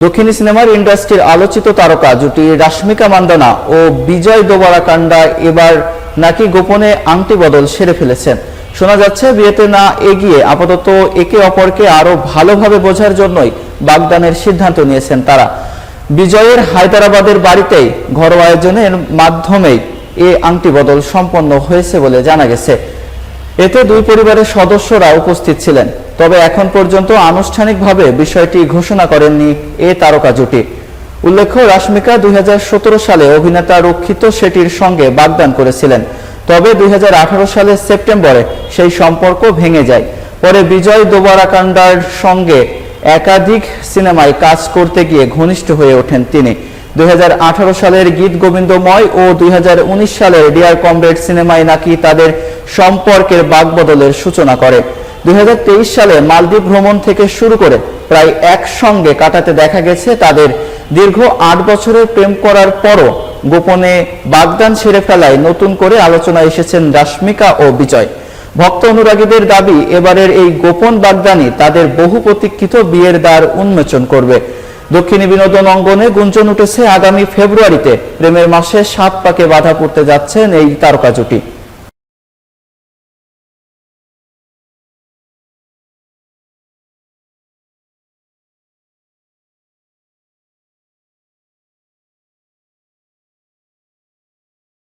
দক্ষিণী সিনেমার ইন্ডাস্ট্রির আলোচিত তারকা জুটি রাশমিকা মান্দানা ও বিজয় দেবরাকান্ডা এবার নাকি গোপনে আংটি বদল সেরে ফেলেছেন। শোনা যাচ্ছে বিয়েতে না এগিয়ে আপাতত একে অপরকে আরো ভালোভাবে বোঝার জন্যই বাগদানের সিদ্ধান্ত নিয়েছেন তারা। বিজয়ের হায়দ্রাবাদের বাড়িতেই ঘরোয়া আয়োজনের মাধ্যমেই এ আংটি বদল সম্পন্ন হয়েছে বলে জানা গেছে। এতে দুই পরিবারের সদস্যরা উপস্থিত ছিলেন, তবে এখন পর্যন্ত আনুষ্ঠানিকভাবে বিষয়টি ঘোষণা করেননি এ তারকা জুটি। উল্লেখ্য, রাশমিকা 2017 সালে অভিনেতা রক্ষিত শেঠির সঙ্গে বাগদান করেছিলেন, তবে 2018 সালের সেপ্টেম্বরে সেই সম্পর্ক ভেঙে যায়। পরে বিজয় দেবরাকান্ডার সঙ্গে একাধিক সিনেমায় কাজ করতে গিয়ে ঘনিষ্ঠ হয়ে ওঠেন তিনি। 2018 সালের গীত গোবিন্দময় ও 2019 সালের ডিয়ার কমরেড সিনেমায় নাকি তাদের সম্পর্কের বাগবদলের সূচনা করে। 2023 সালে মালদ্বীপ ভ্রমণ থেকে শুরু করে প্রায় একসঙ্গে কাটাতে দেখা গেছে তাদের। দীর্ঘ 8 বছরের প্রেম করার পরও গোপনে বাগদান সেরে ফেলায় নতুন করে আলোচনায় এসেছেন রাশমিকা ও বিজয়। ভক্ত অনুরাগীদের দাবি, এবারের এই গোপন বাগদানই তাদের বহু প্রতীক্ষিত বিয়ের দ্বার উন্মোচন করবে। দক্ষিণী বিনোদন অঙ্গনে গুঞ্জন উঠেছে আগামী ফেব্রুয়ারিতে প্রেমের মাসে 7 পাকে বাধা পড়তে যাচ্ছেন এই তারকা জুটি।